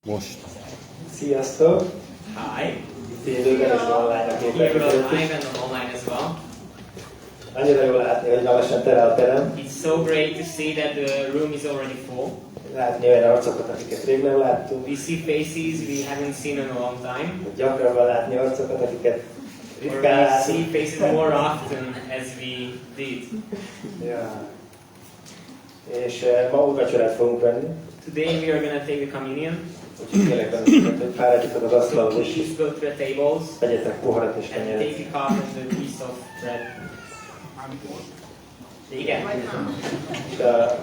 Most. Sziasztok! Hi. Élőben és online a Here live and online as well. Annyira jól látni, hogy lassan tele a terem. It's so great to see that the room is already full. Látni olyan arcokat, akiket rég nem láttunk. We see faces we haven't seen in a long time. Gyakrabban látni arcokat, akiket Or ritkán we látunk. see faces more often as we did. Ja. És ma úrvacsorát fogunk venni. Today we are going to take the communion. Úgyhogy kérlek bennünket, hogy fáradjatok az So asztalhoz, és please go to the tables vegyetek poharat és and kenyeret. take a cup and a piece of bread. Igen. És a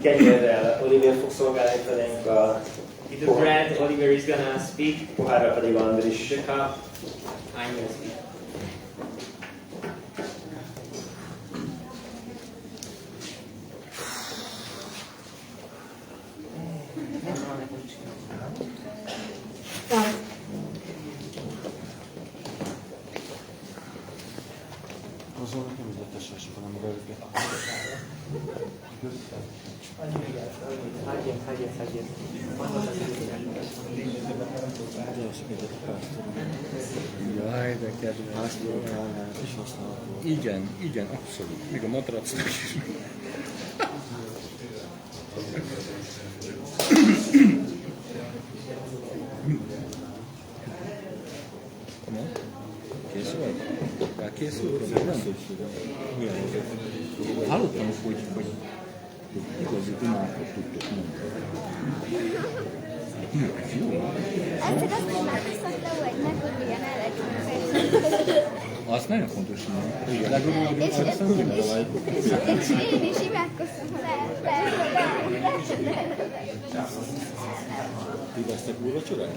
kenyérrel Oliver fog szolgálni felénk, a With the bread, Oliver is going to speak. pohárral pedig Andris. The cup, I'm going to speak. Azon nem üzletesek, hanem belőket. Jaj, de kedves. És használható. Igen, abszolút. Még a matracnak is. Kész vagy? Elkészült? Nem? Hallottam, hogy igazi imákat tudtok mondani. Egyszer azt is megtiszteltem, hogy megörüljen el egy Az nagyon fontos, hogy igen. Legurulni, hogy aztán minden vagy. És én is imádkoztam, hogy Ti vesztek úrvacsorát?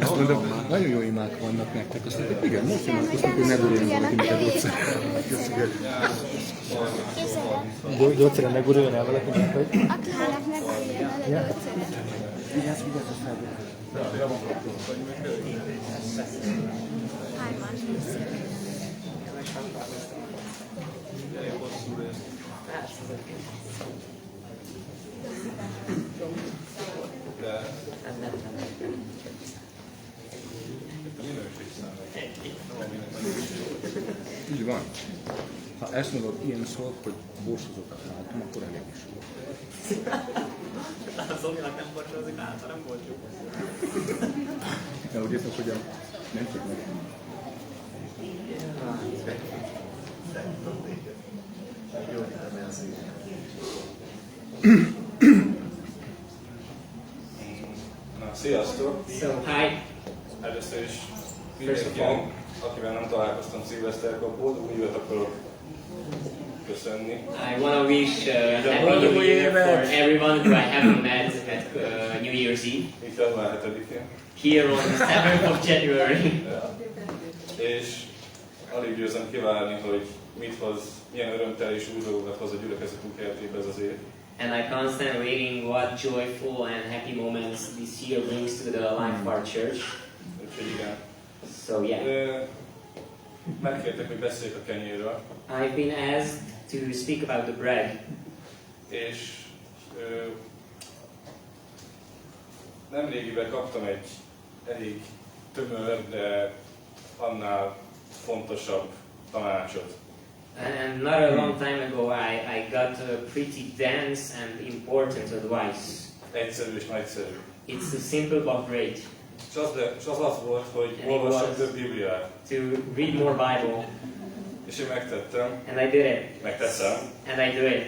Azt mondom, nagyon jó imák vannak nektek. Azt mondom, igen, most imádkoztak, hogy ne guruljon valaki, mint a gyógyszer. Gyógyszeren ne guruljon el valaki, mint hogy? Akinek megörüljen el a gyógyszere. Vigyázz, fel. Hárman. Így van. Ha ezt mondod ilyen szót, hogy borsozokat látom, akkor elég is jó. Az Zolinak nem borsozik át, hanem bocsuk. De úgy értem, hogy nem csak meg. Na, sziasztok! So, hi. Először is First of all, mindenkinek, akivel nem találkoztam szilveszterkor, boldog új évet akarok köszönni. I want to wish Happy New Year for everyone who I haven't met at New Year's Eve, Itt január 7-én. here on the 7th of January. Ja. És alig győzem kivárni, hogy mit hoz, milyen örömtel és új dolgokat hoz a gyülekezetünk életébe ez az év. And I can't stand waiting what joyful and happy moments this year brings to the life of our church. Úgyhogy igen. So yeah, Megkértek, hogy beszéljek a kenyérről, I've been asked to speak about the bread. és nemrégiben kaptam egy elég tömör, de annál fontosabb tanácsot. And not a long time ago I got a pretty dense and important advice. Egyszerű és nagyszerű. It's a simple but great. És az volt, hogy olvassak több Bibliát. To read more Bible. És én megtettem, And I did it. megteszem. And I do it.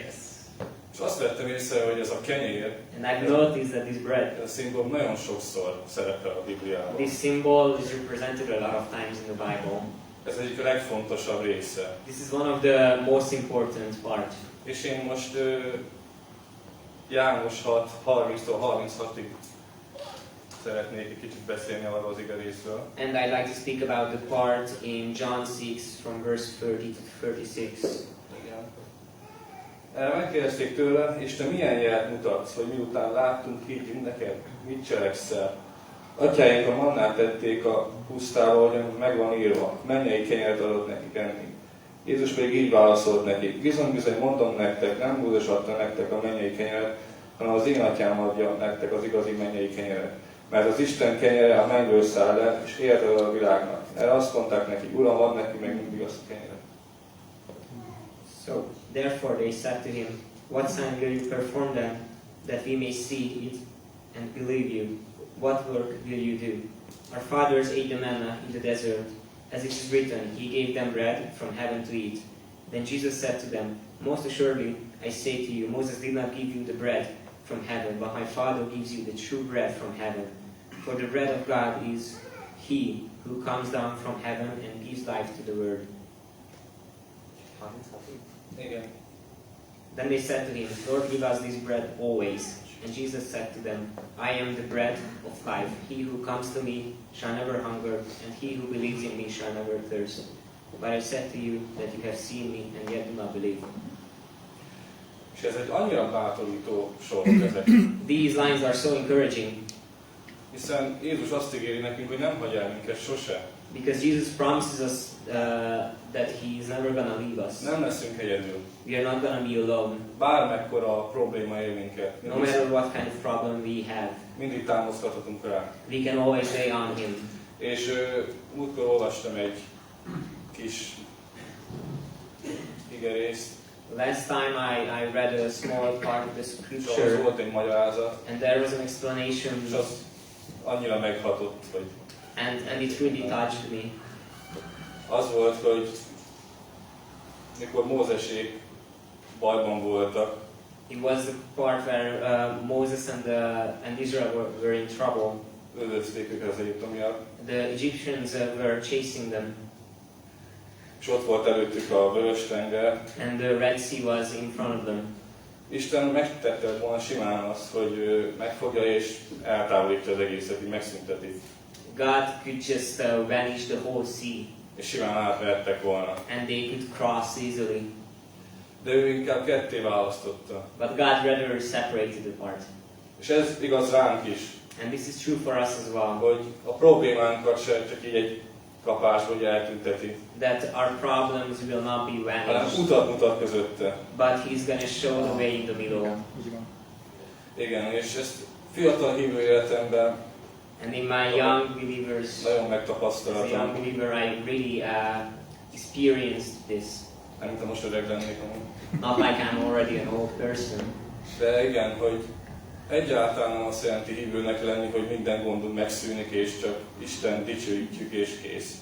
És azt vettem észre, hogy ez a kenyér, And I've noticed that this bread, ez a szimbólum nagyon sokszor szerepel a Bibliában. this symbol is represented a lot of times in the Bible. Ez egyik a legfontosabb része. This is one of the most important part. És én most János 6, 30-tól 36-ig szeretnék egy kicsit beszélni arról az ige részről. And I'd like to speak about the part in John 6 from verse 30 to 36. Igen. Megkérdezték tőle, és te milyen jelet mutatsz, hogy miután láttunk, higgyünk neked, mit cselekszel? Atyáink a mannát tették a pusztába, hogy meg van írva, mennyei kenyeret adott nekik enni. Jézus pedig így válaszolt nekik, bizony-bizony mondom nektek, nem Mózes adta nektek a mennyei kenyeret, hanem az én atyám adja nektek az igazi mennyei kenyeret. Mert az Isten kenyere a mennyből száll le, és élte a világnak. Erre azt mondták neki, Uram, add neki meg mindig azt a kenyeret. So, therefore they said to him, what sign will you perform then, that we may see it and believe you? What work will you do? Our fathers ate the manna in the desert, as it is written, He gave them bread from heaven to eat. Then Jesus said to them, most assuredly, I say to you, Moses did not give you the bread from heaven, but my Father gives you the true bread from heaven. For the bread of God is He who comes down from heaven and gives life to the world. Igen. Then they said to him, Lord, give us this bread always. And Jesus said to them, I am the bread of life. He who comes to me shall never hunger, and he who believes in me shall never thirst. But I said to you that you have seen me, and yet do not believe. És ez egy annyira bátorító sorok ezek. These lines are so encouraging. Hiszen Jézus azt ígéri nekünk, hogy nem hagy el minket sose. Because Jesus promises us that He is never going to leave us. Nem leszünk egyedül. We are not going to be alone. Bármekkora probléma ér minket. No matter what kind of problem we have, Mindig támaszkodhatunk rá. we can always lay on Him. És múltkor olvastam egy kis igerészt. Last time I read a small part of the És scripture, volt egy magyarázat. and there was an explanation, És az annyira meghatott, hogy and it really touched me. az volt, hogy mikor Mózesék bajban voltak, It was the part where Moses and Israel were in trouble. üldözték őket az egyiptomiak, The Egyptians were chasing them, és ott volt előttük a vörös tenger. and the Red Sea was in front of them. Isten megtette volna simán azt, hogy megfogja és eltávolítja az egészet, így megszünteti. God could just vanish the whole sea, És simán átvehettek volna. and they could cross easily. De ő inkább ketté választotta. But God rather separated apart. És ez igaz ránk is, And this is true for us as well. hogy a problémánkat se csak így egy kapásból eltünteti, That our problems will not be hanem vanished, utat mutat közötte. but He's going to show the way in the middle. Úgy van. Igen, és ezt fiatal hívő életemben And in my young believers, nagyon as a young megtapasztaltam. believer, I really experienced this. Nem, mint most öreg lennék amúgy. Not like I'm already an old person, De igen, hogy egyáltalán nem azt jelenti hívőnek lenni, hogy minden gondunk megszűnik, és csak Isten dicsőítjük, és kész.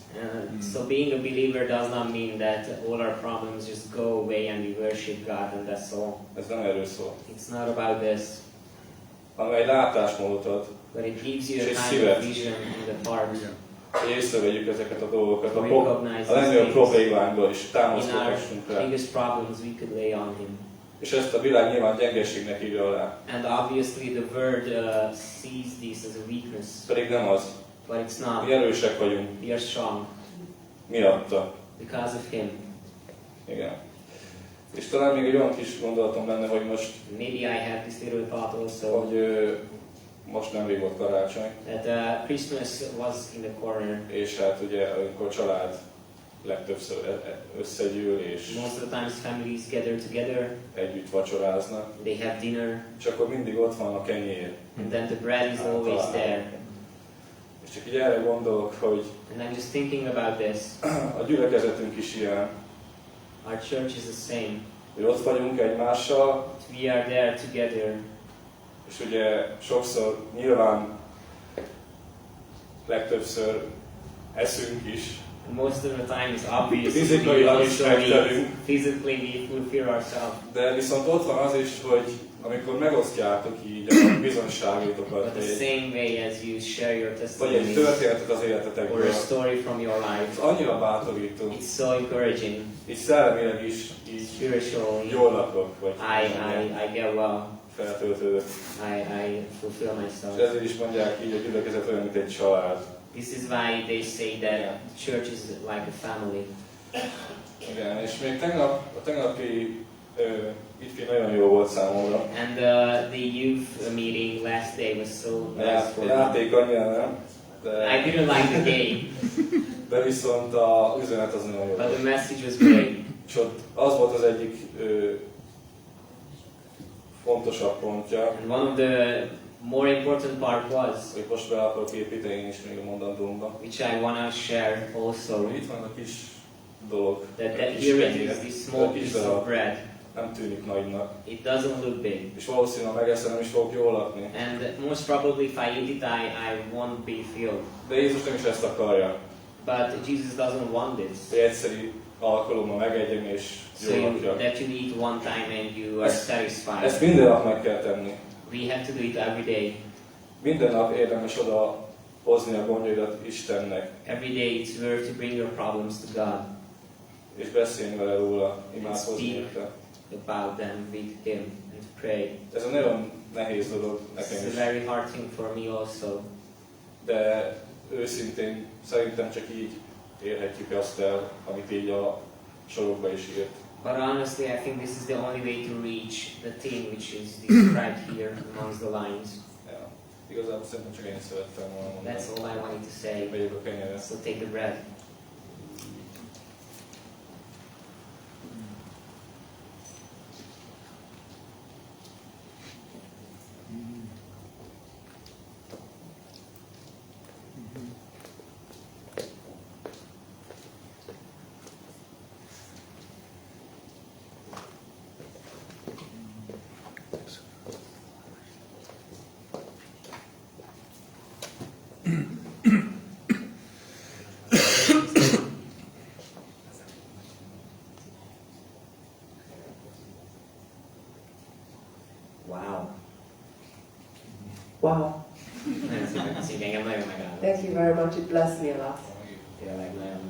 So being a believer does not mean that all our problems just go away and we worship God and that's all. Ez nem erről szól. It's not about this, Hanem egy látásmódot ad, but it gives you a És kind szívet. of vision in the heart. hogy észrevegyük ezeket a dolgokat, a Recognize legnagyobb these problémánkból is In our támaszkodhassunk rá. biggest problems we could lay on Him. És ezt a világ nyilván gyengeségnek írja alá. And obviously the word sees this as a weakness, Pedig nem az. but it's Mi not. erősek vagyunk We are strong miatta. because of Him. Igen. És talán még egy olyan kis gondolatom lenne, hogy most, Maybe I have this little thought also, hogy most nemrég volt karácsony, that Christmas was in the corner. és hát ugye amikor család legtöbbször összegyűl, és Most of the times families gather together, együtt vacsoráznak, they have dinner, és akkor mindig ott van a kenyér. and then the bread is always there. És csak így erre gondolok, hogy And I'm just thinking about this. a gyülekezetünk is ilyen, Our church is the same. hogy ott vagyunk egymással, We are there together, és ugye sokszor nyilván legtöbbször eszünk is, and most of the time it's obvious. Physically, We I'm also distracted. eat. Physically we fulfill ourselves. de viszont ott van az is, hogy amikor megosztjátok így a bizonyságotokat, But the vagy same way as you share your egy testimony történetet az or életetekből, a story from your ez life, annyira bátorító, it's so encouraging. így szellemileg is így Spiritually, jól lakok, vagy I get well. feltöltődök. I fulfill És myself. ezért is mondják így, a gyülekezet olyan, mint egy család. This is why they say that the church is like a family. Igen, és még a tegnapi ifjú nagyon jó volt számomra. And the youth meeting last day was so nice for A me. játék annyira nem, I didn't like the game, de viszont az üzenet az nagyon jó but the volt. message was great. És ott az volt az egyik legfontosabb pontja, And one of the more important part was, hogy most be akarok építeni én is még a mondandómba. which I want to share also, Itt van a kis dolog, that a kis here it kenyér, is, this small a kis piece of darab, bread. nem tűnik nagynak. It doesn't look big. És valószínűleg megeszem, nem is fogok jól lakni. And most probably if I eat it, I won't be filled. De Jézus nem is ezt akarja, But Jesus doesn't want this. hogy egyszerű alkalommal megegyem és So jól lakjak. that you eat one time and you are satisfied. Ezt minden nap meg kell tenni. We have to do it every day. Minden nap érdemes oda hozni a gondjaidat Istennek, Every day it's worth to bring your problems to God. és beszélni vele róla, imádkozni Speak. érte. About them with Him and pray. Ez egy nagyon nehéz dolog nekem It's a is, very hard thing for me also. de őszintén szerintem csak így érhetjük azt el, amit így a sorokba is írt. But honestly, I think this is the only way to reach the thing which is described here amongst the lines. Ja. Igazából szerintem csak én szerettem volna mondani. That's all I wanted to say. Vegyük a kenyeret. So take the bread. Wow. Wow. Nagyon szépen köszönjük, engem nagyon megállott. Thank you very much. It blessed me a lot. Tényleg nagyon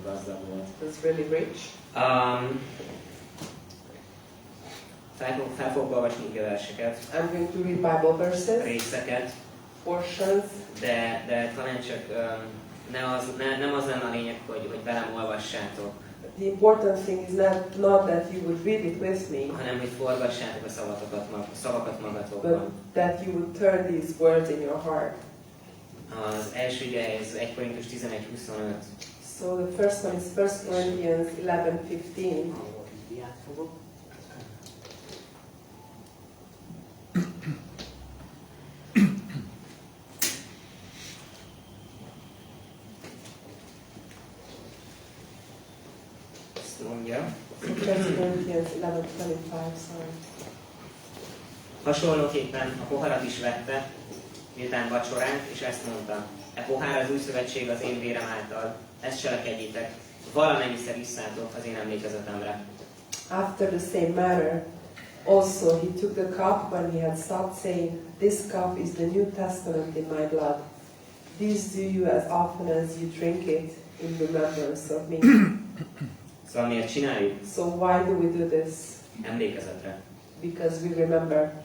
gazdag volt. It was really rich. Fel fogok olvasni ige verseket, I'm going to read Bible verses, részeket, portions. de talán csak nem az lenne a lényeg, hogy velem olvassátok, The important thing is not that you would read it with me, hanem hogy forgassátok a szavakat but magatokban. that you would turn these words in your heart. Az első ige ez 1 Korintus 11:25. So the first one is 1 Corinthians 11:15. Azt mondja, 1 Corinthians 11:25, sorry. hasonlóképpen a poharat is vette, miután vacsorált, és ezt mondta: E pohár az új szövetség az én vérem által, ezt cselekedjétek, valamennyiszer isszátok az én emlékezetemre. After the same manner, also he took the cup when he had supped, saying, This cup is the New Testament in my blood. This do you as often as you drink it in remembrance of me. Szóval miért csináljuk? So why do we do this? Emlékezetre. Because we remember.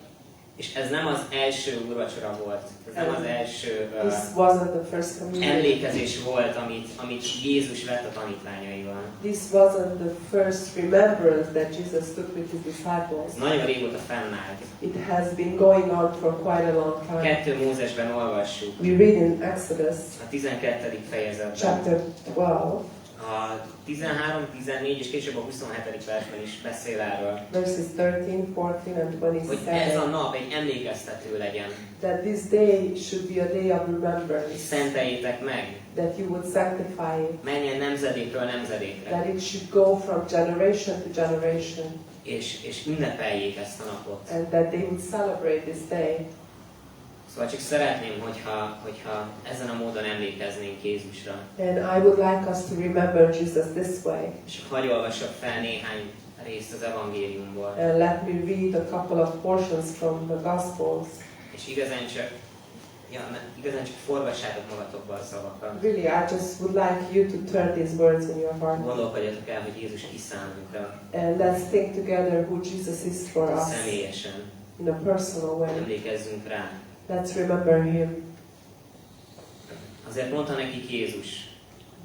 És ez nem az első úrvacsora volt, ez nem az első This wasn't the first communion. emlékezés volt, amit Jézus vett a tanítványaival. This wasn't the first remembrance that Jesus took with his disciples. Ez nagyon régóta fennállt. It has been going on for quite a long time. 2 Mózesben olvassuk, We read in Exodus a 12. fejezetben. chapter 12, A 13, 14 és később a 27. versben is beszél erről, verses 13, 14, and hogy ez a 27, nap egy emlékeztető legyen. that this day should be a day of remembrance, Szenteljétek meg, that you would sanctify it, menjen nemzedékről nemzedékre, that it should go from generation to generation, és ünnepeljék ezt a napot. and that they would celebrate this day. Szóval csak szeretném, hogyha ezen a módon emlékeznénk Jézusra. And I would like us to remember Jesus this way. És hagyj olvassak fel néhány részt az evangéliumból. And let me read a couple of portions from the Gospels. És igazán csak forgassátok magatokba a szavakat. Really, I just would like you to turn these words in your heart. Gondolkodjatok el, hogy Jézus ki számunkra, And let's think together who Jesus is for us személyesen. in a personal way. Emlékezzünk rá. Let's remember him. Azért mondta nekik Jézus: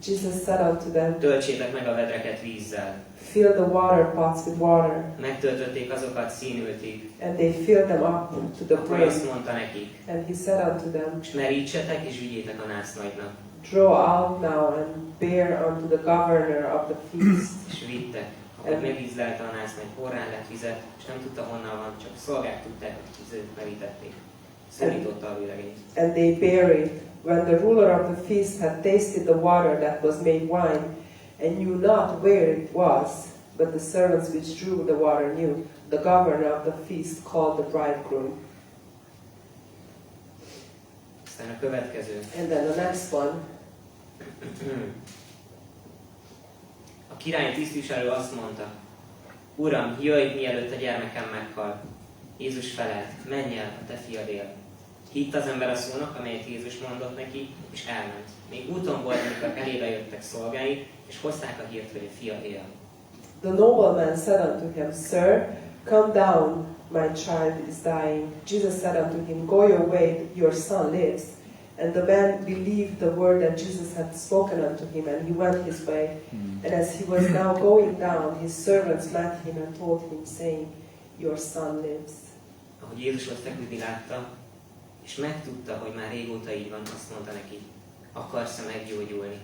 Jesus said unto them, töltsétek meg a vedreket vízzel. fill the water pots with water. Megtöltötték azokat színültig. And they filled them up to the Akkor brim. azt mondta nekik: And he said unto them, és merítsetek és vigyétek a násznagynak. draw out now and bear unto the governor of the feast. És vittek a Ahogy megízlelte a nász, meg porrá lett vizet, és nem tudta honnan van, csak a szolgák tudták, hogy vizet merítették. Szólította a vőlegényt. And they buried. When the ruler of the feast had tasted the water that was made wine, and knew not where it was, but the servants which drew the water knew, the governor of the feast called the bridegroom. Aztán a következő. And then the next one. A király tisztviselő azt mondta, Uram, jöjj, mielőtt a gyermekem meghal. Jézus felelt, menj el, a te fiad él. Hitt az ember a szónak, amelyet Jézus mondott neki, és elment. Még úton volt, amikor elébe jöttek szolgái, és hozták a hírt, hogy a fia él. The nobleman said unto him, Sir, come down, my child is dying. Jesus said unto him, Go your way, your son lives. And the man believed the word that Jesus had spoken unto him, and he went his way. And as he was now going down, his servants met him and told him, saying, Your son lives. Ahogy Jézus ott feküdni látta, és megtudta, hogy már régóta így van, azt mondta neki, akarsz-e meggyógyulni?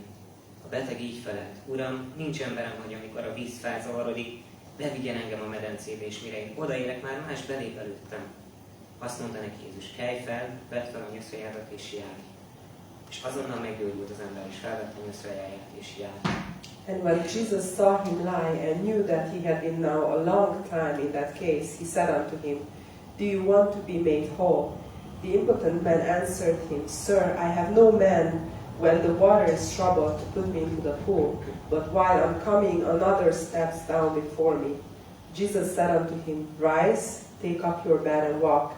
A beteg így felelt, Uram, nincs emberem, hogy amikor a víz felzavarodik, bevigyen engem a medencébe, és mire én odaérek, már más belép előttem. Azt mondta neki Jézus, kelj fel, vedd fel a nyöszörjádat és járj. És azonnal meggyógyult az ember, és felvette a nyöszörjáját és járt. And when Jesus saw him lie and knew that he had been now a long time in that case, he said unto him, Do you want to be made whole? The impotent man answered him, Sir, I have no man when the water is troubled to put me into the pool, but while I'm coming, another steps down before me. Jesus said unto him, Rise, take up your bed and walk.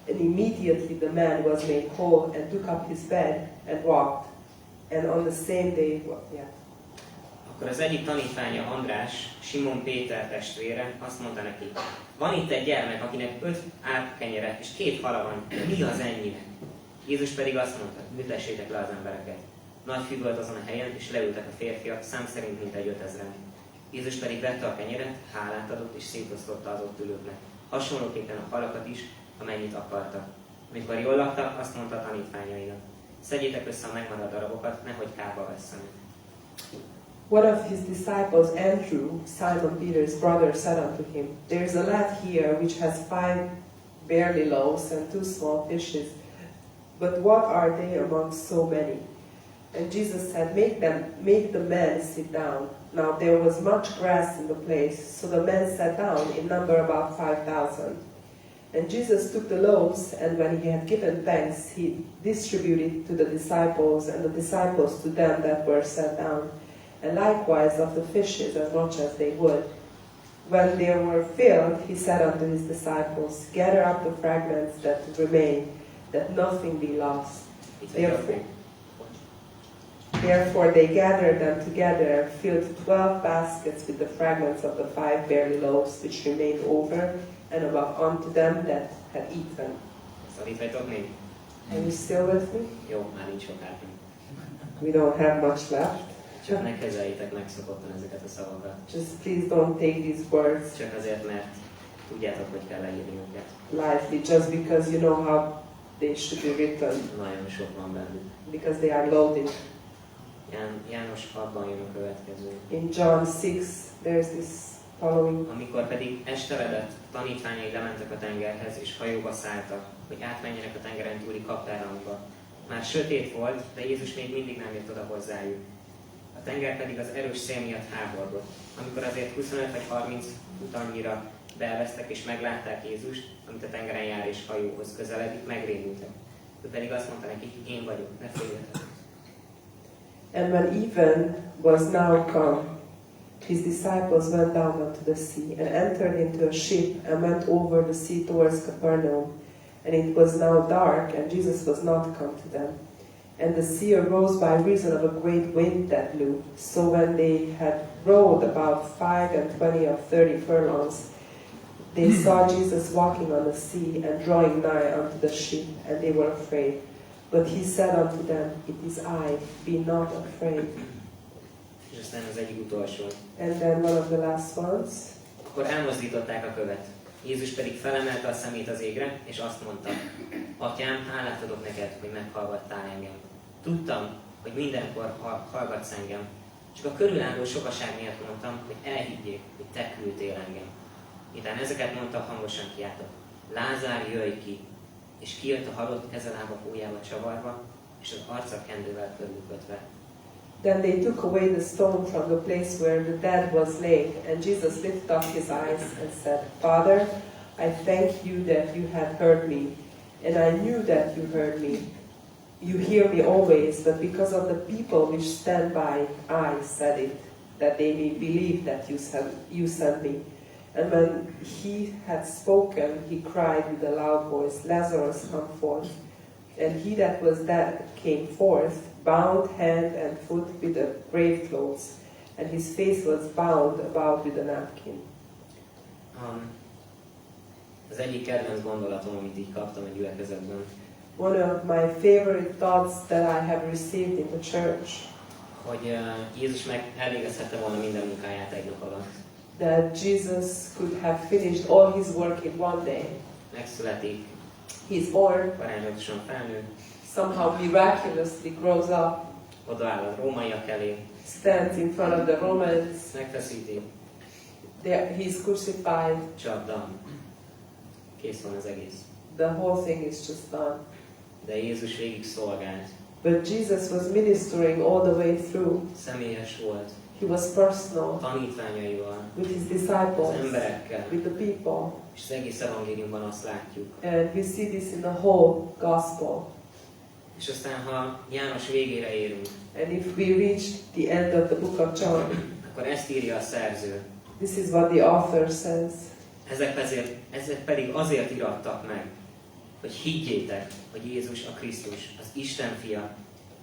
And immediately the man was made whole and took up his bed and walked. And on the same day, Akkor az egyik tanítványa András, Simon Péter testvére azt mondta neki, van itt egy gyermek, akinek 5 árpkenyere és 2 hala van, mi az ennyinek? Jézus pedig azt mondta, ültessétek le az embereket. Nagy fű volt azon a helyen, és leültek a férfiak, szám szerint mintegy 5000-en. Jézus pedig vette a kenyeret, hálát adott, és szétosztotta az ott ülőknek. Hasonlóképpen a halakat is, amennyit akartak. Amikor jól laktak, azt mondta a tanítványainak, szedjétek össze a megmaradt darabokat, nehogy kárba vesszenek. One of his disciples, Andrew, Simon Peter's brother, said unto him, There is a lad here which has 5 barley loaves and 2 small fishes, but what are they among so many? And Jesus said, Make the men sit down. Now there was much grass in the place, so the men sat down, in number about 5,000. And Jesus took the loaves, and when he had given thanks, he distributed to the disciples, and the disciples to them that were sat down, and likewise of the fishes as much as they would. When they were filled, he said unto his disciples, Gather up the fragments that remain, that nothing be lost. Therefore they gathered them together and filled 12 baskets with the fragments of the 5 barley loaves which remained over and above unto them that had eaten. Szorítvátok még? Are you still with me? Jó, már nincs sokáig. We don't have much left. Csak ne kezeljétek megszokottan ezeket a szavakat. Just please don't take these words Csak azért, mert tudjátok, hogy kell leírni őket. lightly, just because you know how they should be written, Nagyon sok van bennük. because they are loaded. János 6-ban jön a következő. In John 6, there's this following. Amikor pedig esteredett, tanítványai lementek a tengerhez, és hajóba szálltak, hogy átmenjenek a tengeren túli Kapernaumba. Már sötét volt, de Jézus még mindig nem jött oda hozzájuk. A tenger pedig az erős szél miatt háborgott. Amikor azért 25 vagy 30 futamnyira beelveztek és meglátták Jézust, amit a tengeren jár és hajóhoz közeledik, megrémültek. Ő pedig azt mondta nekik, én vagyok, ne féljetek. And when even was now come, his disciples went down unto the sea, and entered into a ship, and went over the sea towards Capernaum. And it was now dark, and Jesus was not come to them. And the sea arose by reason of a great wind that blew. So when they had rowed about 25 or 30 furlongs, they saw Jesus walking on the sea, and drawing nigh unto the ship, and they were afraid. But he said unto them, It is I, be not afraid. És aztán az egyik utolsó. And then one of the last ones. Akkor elmozdították a követ. Jézus pedig felemelte a szemét az égre, és azt mondta, Atyám, hálát adok neked, hogy meghallgattál engem. Tudtam, hogy mindenkor hallgatsz engem, Csak a körülálló sokaság miatt mondtam, hogy elhiggyék, hogy te küldtél engem. Miután ezeket mondta, hangosan kiáltott: Lázár, jöjj ki! És kijött a halott kezelába ujjába csavarva, és az arca kendővel körülkötve. Then they took away the stone from the place where the dead was laid, and Jesus lifted up his eyes and said, Father, I thank you that you have heard me, and I knew that you heard me. You hear me always, but because of the people which stand by, I said it, that they may believe that you sent me. And when he had spoken, he cried with a loud voice, Lazarus, come forth. And he that was dead came forth, bound hand and foot with the grave clothes, and his face was bound about with a napkin. Az egyik kedvenc gondolatom, amit így kaptam egy gyülekezetben, One of my favorite thoughts that I have received in the church, hogy Jézus meg elvégezhette volna minden munkáját egy nap alatt. that Jesus could have finished all his work in one day. Megszületik, He's born, varázslatosan felnő, somehow miraculously grows up, odaáll a rómaiak elé, stands in front of the Romans, megfeszíti, he's crucified, csak done. Kész van az egész. the whole thing is just done. De Jézus végig szolgált, But Jesus was ministering all the way through. személyes volt, He was personal tanítványaival, with his az disciples, emberekkel, with the people. és az egész evangéliumban azt látjuk. And we see this in the whole gospel. És aztán, ha János végére érünk, And if we reach the end of the book of John, akkor ezt írja a szerző. this is what the author says. Ezek pedig azért irattak meg, hogy higgyétek, hogy Jézus a Krisztus, az Isten fia,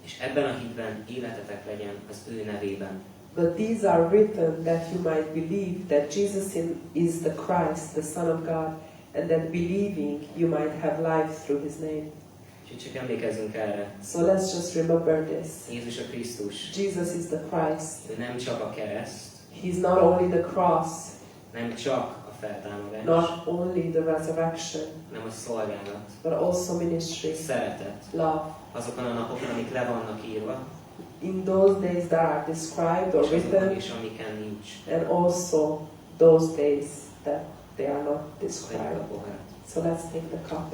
és ebben a hitben életetek legyen az ő nevében. But these are written that you might believe that Jesus is the Christ, the Son of God, and that believing you might have life through his name. Úgyhogy csak emlékezzünk erre. So let's just remember this. Jézus a Krisztus. Jesus is the Christ. Ő nem csak a kereszt, He's not only the cross, nem csak a feltámadás, not only the resurrection, hanem a szolgálat, but also ministry, szeretet. love. Azokon a napokon, amik le vannak írva, In those days that are described or és azokon written, is, amiken nincs. and also those days that they are not Vegyük described. a poharat. So let's take the cup.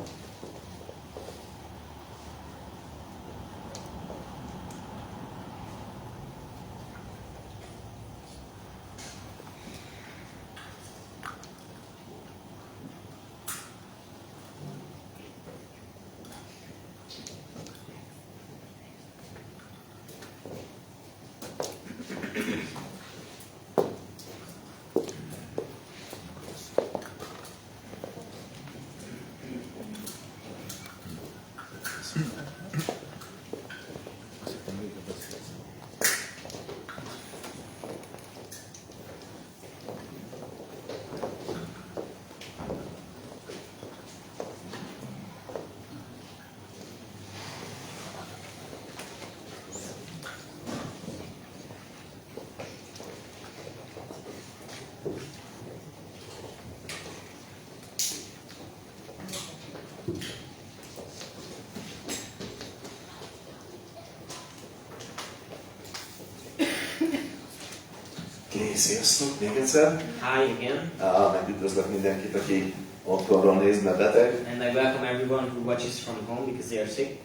Sziasztok, még egyszer. Hi again, Megüdvözlök mindenkit, aki otthonról néz, mert beteg. and I welcome everyone who watches from home because they are sick.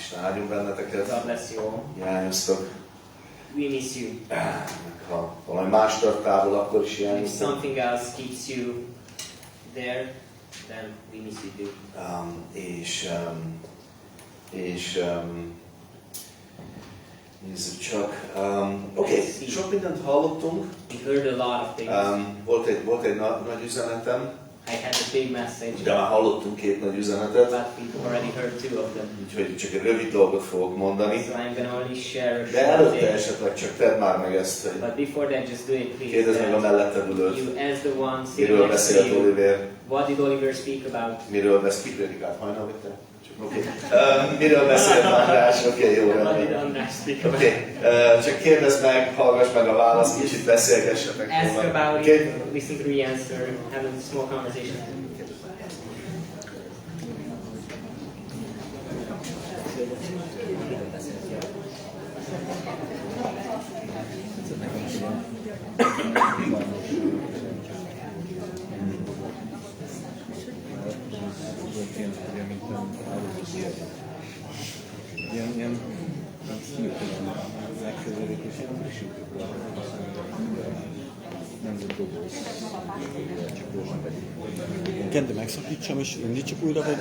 Isten áldjon benneteket. God bless you all. Hiányoztok. We miss you. Ha valami más tart távol, akkor is If hiányoztok. something else keeps you there, then we miss you too. Nézzük csak. Oké, sok mindent hallottunk. We heard a lot of things. Volt egy nagy üzenetem, I had a big message, de már hallottunk két nagy üzenetet. but we've already heard two of them. Úgyhogy csak egy rövid dolgot fogok mondani. So I'm going to only share a De short előtte thing. esetleg csak tedd már meg ezt, hogy But before that, just do it, please. kérdezd meg a melletted ülőt. You, as the one sitting Miről next to beszélt you, Oliver? what did Oliver speak about? Miről beszélt? Prédikált hajnal, vagy te? Oké. Miről beszélt András? Oké, jó, What did rendben. András speak about? Oké, csak kérdezd meg, hallgass meg a választ, kicsit beszélgessetek Ask róla. about Oké? it, listen to the answer, have a small conversation. ilyen hirtelen megközelítés, és nem volt doboz, csak róla pedig. Kedve megszakítsam és indítsuk újra, vagy?